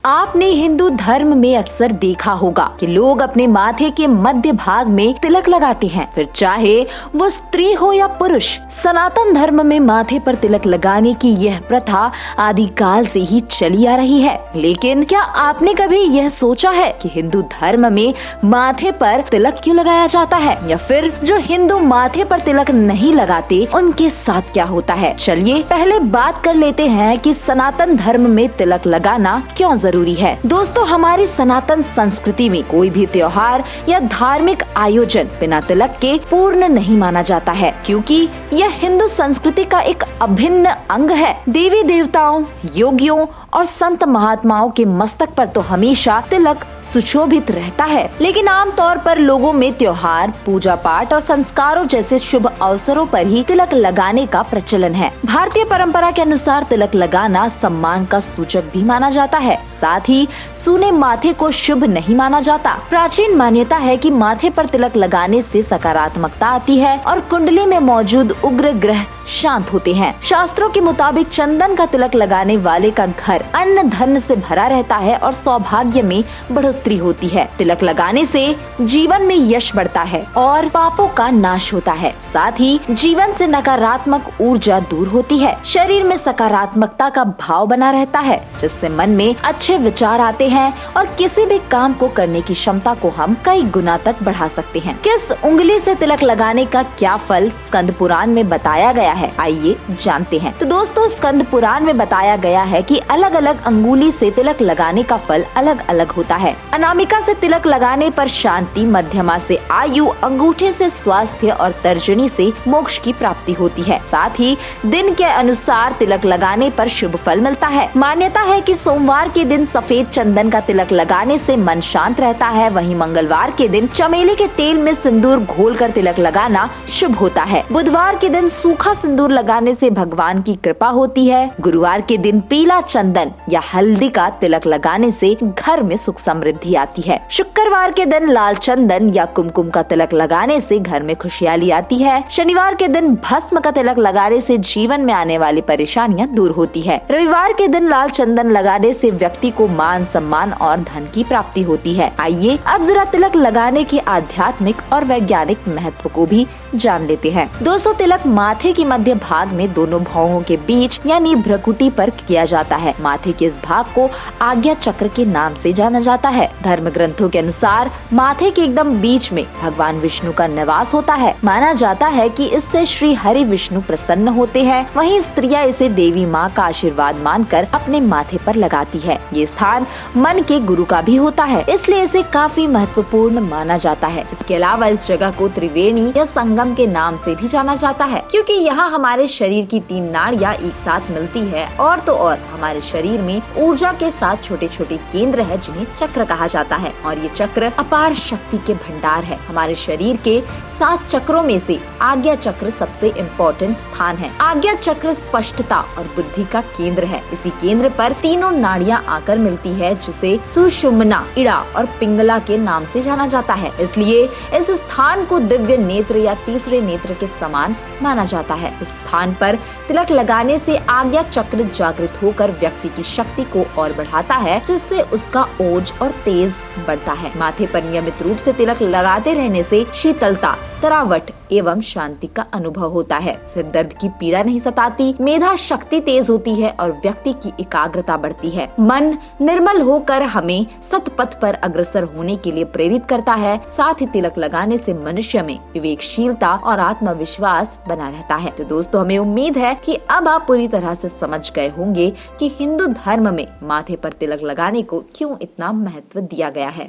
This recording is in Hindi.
आपने हिंदू धर्म में अक्सर देखा होगा कि लोग अपने माथे के मध्य भाग में तिलक लगाते हैं, फिर चाहे वो स्त्री हो या पुरुष। सनातन धर्म में माथे पर तिलक लगाने की यह प्रथा आदिकाल से ही चली आ रही है। लेकिन क्या आपने कभी यह सोचा है कि हिंदू धर्म में माथे पर तिलक क्यों लगाया जाता है, या फिर जो हिंदू माथे पर तिलक नहीं लगाते उनके साथ क्या होता है? चलिए पहले बात कर लेते हैं कि सनातन धर्म में तिलक लगाना क्यों जरूरी है। दोस्तों, हमारी सनातन संस्कृति में कोई भी त्योहार या धार्मिक आयोजन बिना तिलक के पूर्ण नहीं माना जाता है, क्योंकि यह हिंदू संस्कृति का एक अभिन्न अंग है। देवी देवताओं, योगियों और संत महात्माओं के मस्तक पर तो हमेशा तिलक सुशोभित रहता है, लेकिन आमतौर पर लोगों में त्योहार, पूजा पाठ और संस्कारों जैसे शुभ अवसरों पर ही तिलक लगाने का प्रचलन है। भारतीय परंपरा के अनुसार तिलक लगाना सम्मान का सूचक भी माना जाता है, साथ ही सूने माथे को शुभ नहीं माना जाता। प्राचीन मान्यता है कि माथे पर तिलक लगाने से सकारात्मकता आती है और कुंडली में मौजूद उग्र ग्रह शांत होते हैं। शास्त्रों के मुताबिक चंदन का तिलक लगाने वाले का घर अन्न धन से भरा रहता है और सौभाग्य में बढ़ोतरी होती है। तिलक लगाने से जीवन में यश बढ़ता है और पापों का नाश होता है, साथ ही जीवन से नकारात्मक ऊर्जा दूर होती है। शरीर में सकारात्मकता का भाव बना रहता है, जिससे मन में अच्छे विचार आते हैं और किसी भी काम को करने की क्षमता को हम कई गुना तक बढ़ा सकते हैं। किस उंगली से तिलक लगाने का क्या फल स्कंद पुराण में बताया गया है, आइए जानते हैं। तो दोस्तों, स्कंद पुराण में बताया गया है कि अलग अलग अंगुली से तिलक लगाने का फल अलग अलग होता है। अनामिका से तिलक लगाने पर शांति, मध्यमा से आयु, अंगूठे से स्वास्थ्य और तर्जनी से मोक्ष की प्राप्ति होती है। साथ ही दिन के अनुसार तिलक लगाने पर शुभ फल मिलता है। मान्यता है कि सोमवार के दिन सफेद चंदन का तिलक लगाने से मन शांत रहता है, वहीं मंगलवार के दिन चमेली के तेल में सिंदूर घोलकर तिलक लगाना शुभ होता है। बुधवार के दिन सूखा सिंदूर लगाने से भगवान की कृपा होती है। गुरुवार के दिन पीला चंदन या हल्दी का तिलक लगाने से घर में सुख समृद्धि आती है। शुक्रवार के दिन लाल चंदन या कुमकुम का तिलक लगाने से घर में खुशहाली आती है। शनिवार के दिन भस्म का तिलक लगाने से जीवन में आने वाली परेशानियां दूर होती है। रविवार के दिन लाल चंदन लगाने से व्यक्ति को मान सम्मान और धन की प्राप्ति होती है। आइए अब जरा तिलक लगाने के आध्यात्मिक और वैज्ञानिक महत्व को भी जान लेते हैं। दोस्तों, तिलक माथे के मध्य भाग में दोनों भौहों के बीच यानी भ्रुकुटी पर किया जाता है। माथे के इस भाग को आज्ञा चक्र के नाम से जाना जाता है। धर्म ग्रंथों के अनुसार माथे के एकदम बीच में भगवान विष्णु का निवास होता है। माना जाता है कि इससे श्री हरि विष्णु प्रसन्न होते हैं। वहीं स्त्रियां इसे देवी माँ का आशीर्वाद मानकर अपने माथे पर लगाती है। ये स्थान मन के गुरु का भी होता है, इसलिए इसे काफी महत्वपूर्ण माना जाता है। इसके अलावा इस जगह को त्रिवेणी या संगम के नाम से भी जाना जाता है, क्योंकि यहाँ हमारे शरीर की 3 नाड़ियाँ एक साथ मिलती है और तो और हमारे शरीर में ऊर्जा के साथ छोटे छोटे केंद्र है, जिन्हें चक्र कहा जाता है। और ये चक्र अपार शक्ति के भंडार है। हमारे शरीर के 7 चक्रों में से आज्ञा चक्र सबसे इम्पोर्टेंट स्थान है। आज्ञा चक्र स्पष्टता और बुद्धि का केंद्र है। इसी केंद्र पर तीनों नाड़ियाँ आकर मिलती है, जिसे सुषुम्ना, इड़ा और पिंगला के नाम से जाना जाता है। इसलिए इस स्थान को दिव्य नेत्र या तीसरे नेत्र के समान माना जाता है। इस स्थान पर तिलक लगाने से आज्ञा चक्र जागृत होकर व्यक्ति की शक्ति को और बढ़ाता है, जिससे उसका ओज और तेज बढ़ता है। माथे पर नियमित रूप से तिलक लगाते रहने से शीतलता, तरावट एवं शांति का अनुभव होता है। सिर दर्द की पीड़ा नहीं सताती, मेधा शक्ति तेज होती है और व्यक्ति की एकाग्रता बढ़ती है। मन निर्मल होकर हमें सतपथ पर अग्रसर होने के लिए प्रेरित करता है। साथ ही तिलक लगाने से मनुष्य में विवेकशीलता और आत्मविश्वास बना रहता है। तो दोस्तों, हमें उम्मीद है कि अब आप पूरी तरह से समझ गए होंगे कि हिंदू धर्म में माथे पर तिलक लगाने को क्यों इतना महत्व दिया गया है।